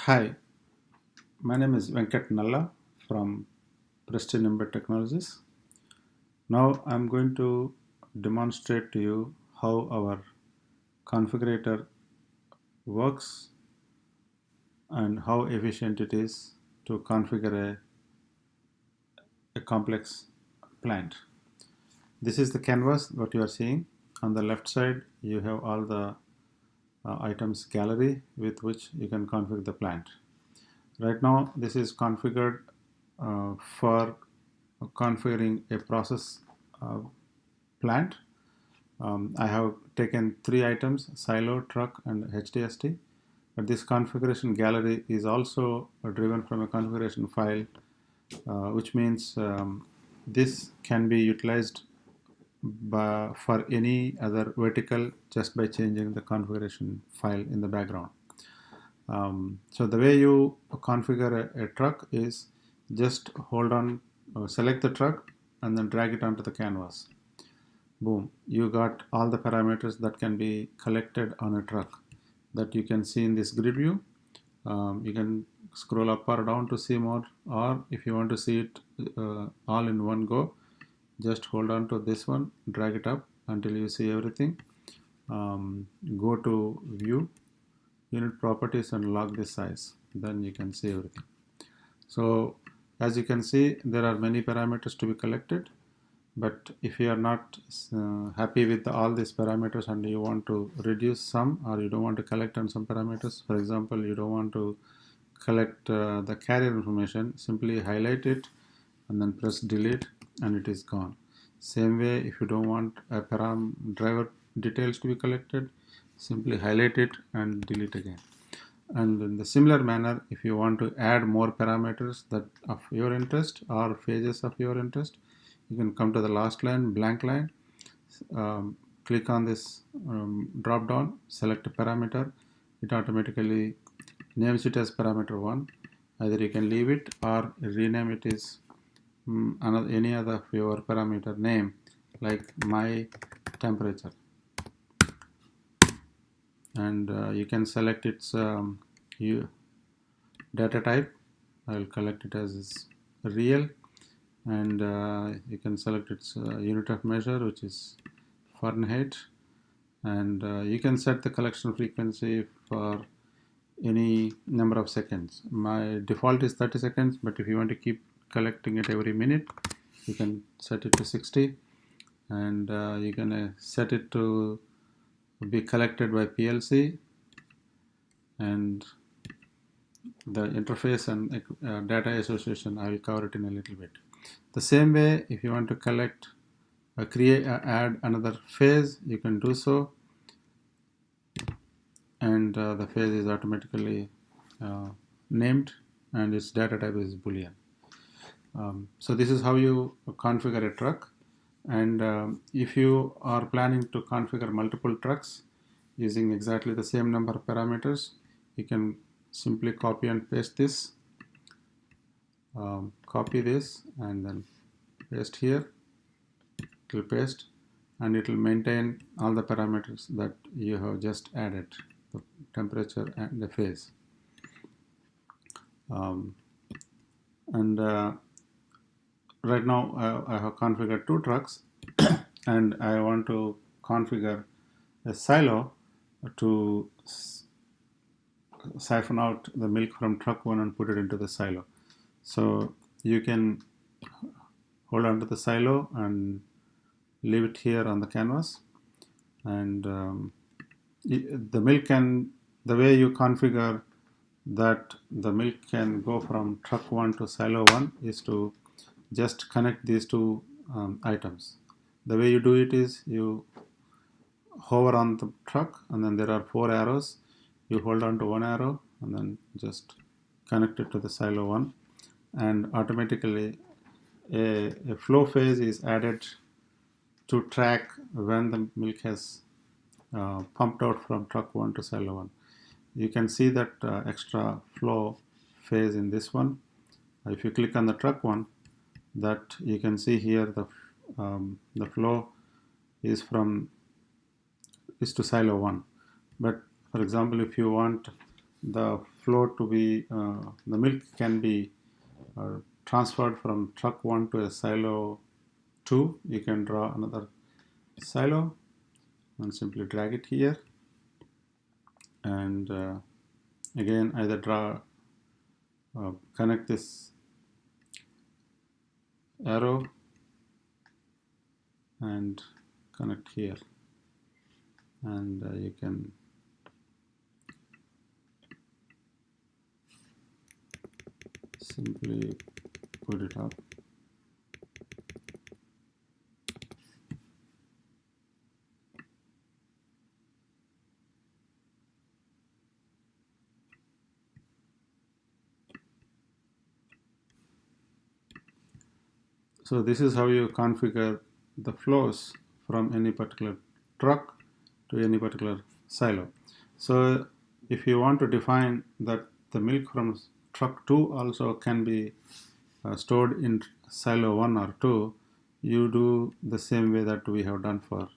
Hi, my name is Venkat Nalla from Pristine Embed Technologies. Now I'm going to demonstrate to you how our configurator works and how efficient it is to configure a complex plant. This is the canvas what you are seeing. On the left side you have all the items gallery with which you can configure the plant. Right now this is configured for configuring a process plant. I have taken three items: silo, truck, and HDST. But this configuration gallery is also driven from a configuration file, which means this can be utilized for any other vertical just by changing the configuration file in the background. So the way you configure a truck is just hold on, select the truck, and then drag it onto the canvas. Boom, you got all the parameters that can be collected on a truck that you can see in this grid view. You can scroll up or down to see more, or if you want to see it all in one go, just hold on to this one, drag it up until you see everything. Go to view, unit properties, and log this size, then you can see everything. So as you can see, there are many parameters to be collected, but if you are not happy with all these parameters and you want to reduce some, or you don't want to collect on some parameters, for example, you don't want to collect the carrier information, simply highlight it and then press delete and it is gone. Same way, if you don't want a driver details to be collected, simply highlight it and delete again. And in the similar manner, if you want to add more parameters that of your interest or phases of your interest, you can come to the last line, blank line, click on this drop down, select a parameter. It automatically names it as parameter 1. Either you can leave it or rename it as any other of your parameter name, like my temperature. And you can select its data type. I will collect it as real, and you can select its unit of measure, which is Fahrenheit, and you can set the collection frequency for any number of seconds. My default is 30 seconds, but if you want to keep collecting it every minute, you can set it to 60, and you can set it to be collected by PLC, and the interface and data association I will cover it in a little bit. The same way, if you want to collect, add another phase, you can do so, and the phase is automatically named and its data type is Boolean. So this is how you configure a truck. And if you are planning to configure multiple trucks using exactly the same number of parameters, you can simply copy and paste this. Copy this and then paste here. It will paste and it will maintain all the parameters that you have just added, the temperature and the phase. Right now I have configured two trucks and I want to configure a silo to siphon out the milk from truck 1 and put it into the silo. So you can hold on to the silo and leave it here on the canvas, and the milk can, the way you configure that the milk can go from truck 1 to silo 1 is to just connect these two items. The way you do it is you hover on the truck and then there are 4 arrows. You hold on to one arrow and then just connect it to the silo 1, and automatically a flow phase is added to track when the milk has pumped out from truck 1 to silo 1. You can see that extra flow phase in this one. If you click on the truck one, that you can see here the flow is to silo 1. But for example, if you want the flow to be, the milk can be transferred from truck 1 to a silo 2, you can draw another silo and simply drag it here, and again either connect this arrow and connect here, and you can simply put it up. So this is how you configure the flows from any particular truck to any particular silo. So if you want to define that the milk from truck 2 also can be stored in silo 1 or 2, you do the same way that we have done for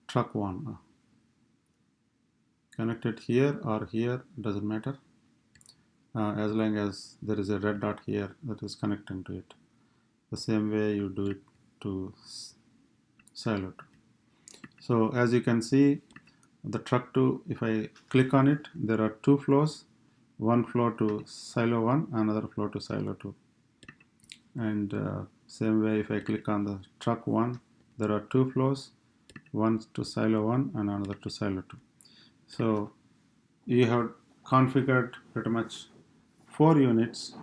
truck 1. Connect it here or here, doesn't matter, as long as there is a red dot here that is connecting to it. The same way you do it to silo 2. So as you can see, the truck 2, if I click on it, there are two flows, one flow to silo 1, another flow to silo 2. And same way, if I click on the truck 1, there are two flows, one to silo 1 and another to silo 2. So you have configured pretty much 4 units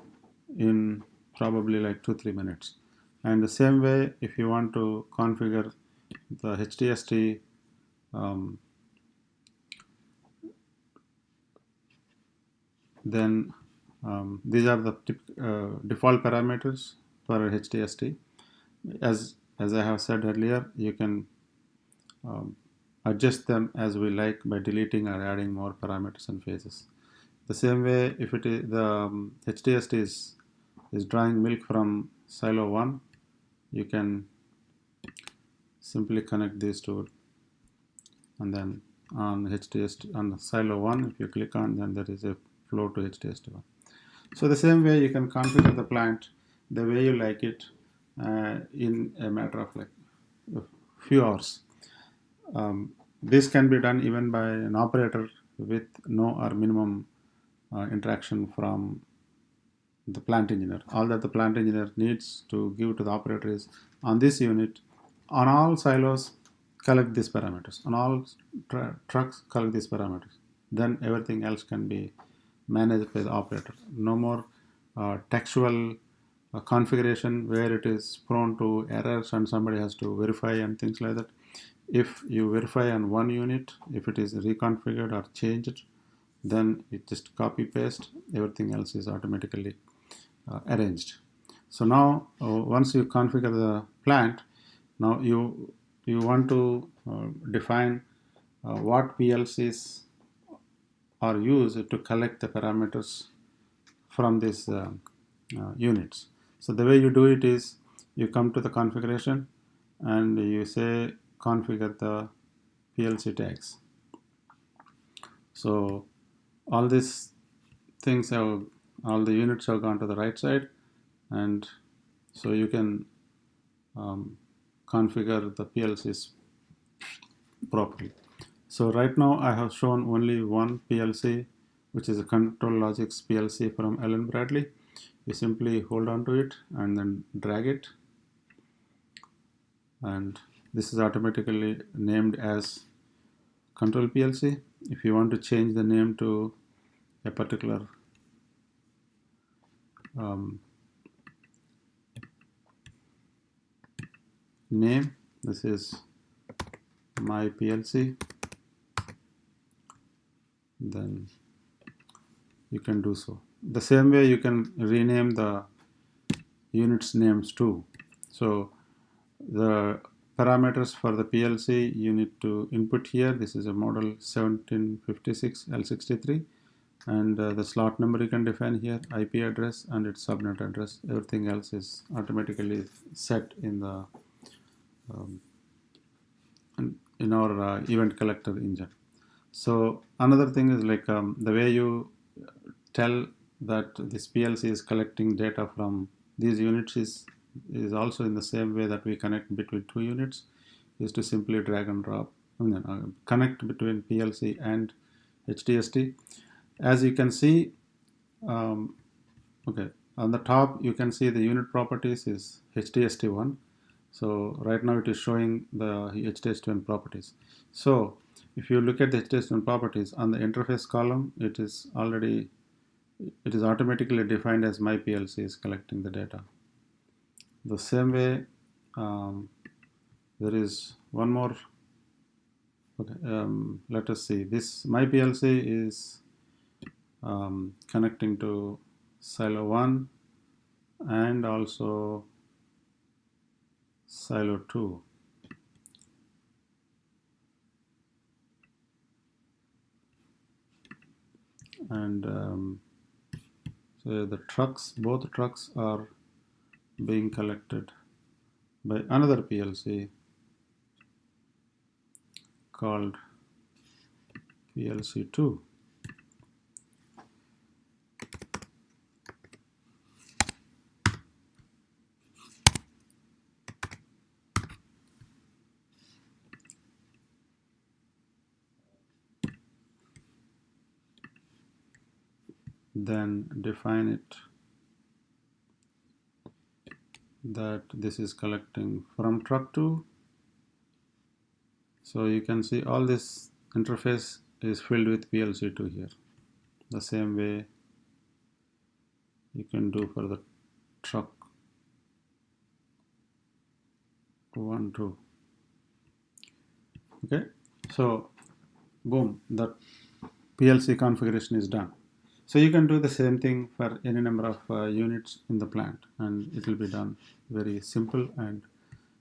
in probably like 2-3 minutes. And the same way, if you want to configure the HTST then these are the default parameters for HTST. As I have said earlier, you can adjust them as we like by deleting or adding more parameters and phases. The same way, if it is the HTST is drawing milk from silo 1, you can simply connect these two, and then on HTST on silo 1, if you click on, then there is a flow to HTST1. So the same way you can configure the plant the way you like it in a matter of like a few hours. This can be done even by an operator with no or minimum interaction from the plant engineer. All that the plant engineer needs to give to the operator is, on this unit, on all silos, collect these parameters. On all trucks, collect these parameters. Then everything else can be managed by the operator. No more textual configuration where it is prone to errors and somebody has to verify and things like that. If you verify on one unit, if it is reconfigured or changed, then you just copy paste, everything else is automatically arranged. So now once you configure the plant, now you want to define what PLCs are used to collect the parameters from these units. So the way you do it is, you come to the configuration and you say configure the PLC tags. So all these things have, all the units have gone to the right side, and so you can configure the PLCs properly. So right now I have shown only one PLC, which is a Control Logics PLC from Allen Bradley. You simply hold on to it and then drag it, and this is automatically named as Control PLC. If you want to change the name to a particular name, this is my PLC, then you can do so. The same way you can rename the units names too. So the parameters for the PLC you need to input here. This is a model 1756 L63, and the slot number you can define here, IP address and its subnet address. Everything else is automatically set in the in our event collector engine. So another thing is like the way you tell that this PLC is collecting data from these units is also in the same way that we connect between two units, is to simply drag and drop, connect between PLC and HDST. As you can see, um, okay, on the top you can see the unit properties is HDST1. So right now it is showing the HDST1 properties. So if you look at the HDST1 properties on the interface column, it is automatically defined as my PLC is collecting the data. The same way, there is one more. Okay, let us see. This my PLC is connecting to silo 1 and also silo 2. And so both trucks are being collected by another PLC called PLC2. Then define it that this is collecting from truck 2. So you can see all this interface is filled with PLC2 here. The same way you can do for the truck 1 too. Okay, so boom, the PLC configuration is done. So you can do the same thing for any number of units in the plant, and it will be done very simple and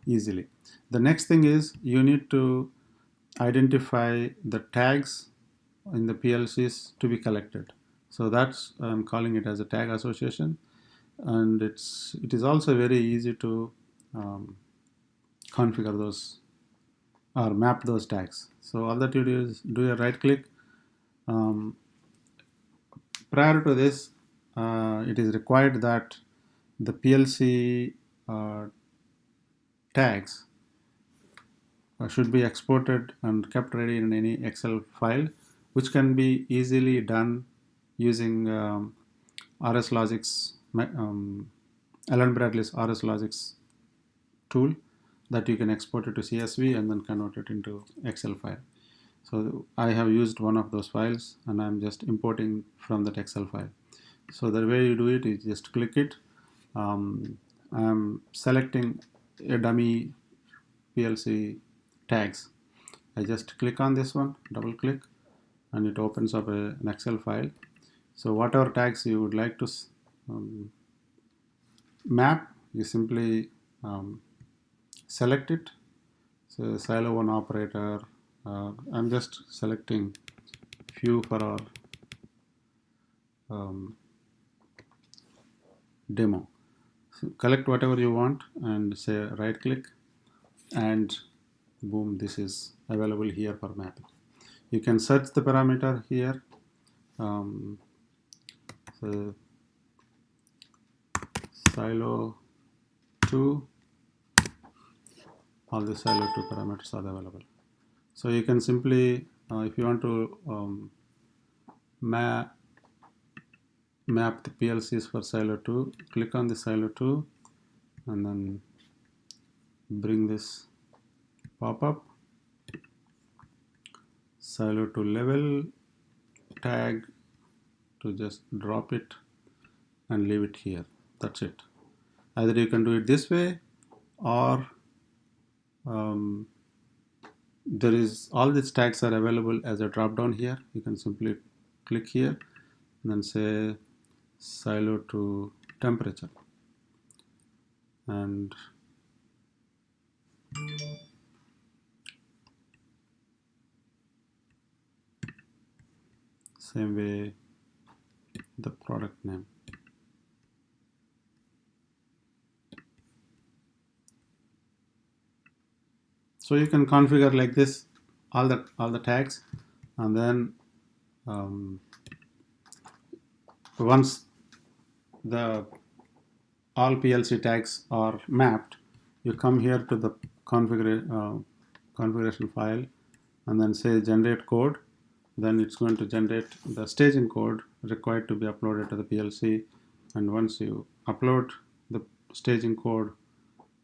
easily. The next thing is you need to identify the tags in the PLCs to be collected. So that's I'm calling it as a tag association, and it is also very easy to configure those or map those tags. So all that you do is do a right click. Prior to this, it is required that the PLC tags should be exported and kept ready in any Excel file, which can be easily done using RS Logix, Alan Bradley's RS Logix tool, that you can export it to CSV and then convert it into Excel file. So I have used one of those files and I'm just importing from that Excel file. So the way you do it is just click it. I'm selecting a dummy PLC tags. I just click on this one, double click, and it opens up an Excel file. So whatever tags you would like to map, you simply select it. So silo 1 operator, I'm just selecting few for our demo. So collect whatever you want and say right click, and boom, this is available here for mapping. You can search the parameter here. So silo 2, all the silo 2 parameters are available. So you can simply, if you want to map the PLCs for silo 2, click on the silo 2 and then bring this pop-up, silo 2 level tag, to just drop it and leave it here. That's it. Either you can do it this way, or there is all these tags are available as a drop down here. You can simply click here and then say silo to temperature, and same way the product name. So you can configure like this all the tags, and then once the all PLC tags are mapped, you come here to the configuration file and then say generate code. Then it's going to generate the staging code required to be uploaded to the PLC, and once you upload the staging code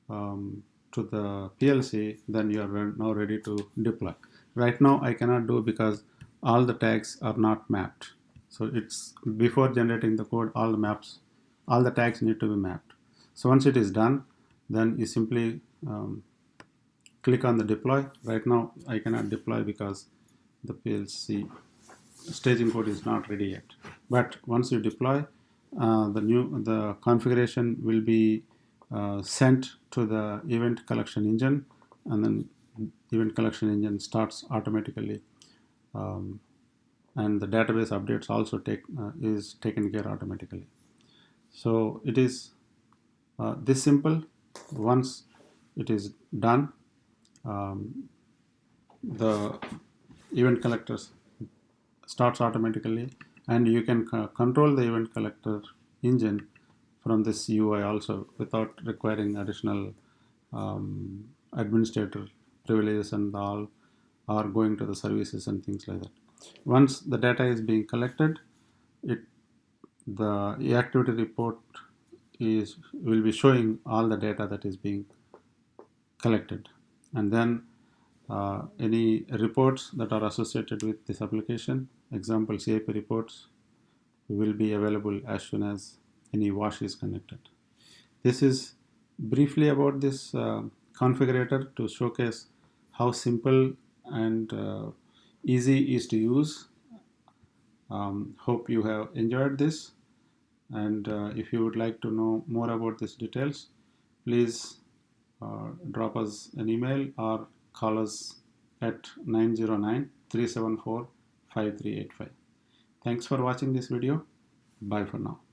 to the PLC, then you are now ready to deploy. Right now I cannot do because all the tags are not mapped. So it's before generating the code, all the tags need to be mapped. So once it is done, then you simply click on the deploy. Right now I cannot deploy because the PLC staging code is not ready yet. But once you deploy, the configuration will be sent to the event collection engine, and then event collection engine starts automatically, and the database updates also is taken care automatically. So it is this simple. Once it is done, the event collectors starts automatically, and you can control the event collector engine from this UI also without requiring additional administrator privileges and all, or going to the services and things like that. Once the data is being collected, the activity report will be showing all the data that is being collected, and then any reports that are associated with this application, example CIP reports, will be available as soon as any wash is connected. This is briefly about this configurator to showcase how simple and easy is to use. Hope you have enjoyed this, and if you would like to know more about these details, please drop us an email or call us at 909-374-5385. Thanks for watching this video. Bye for now.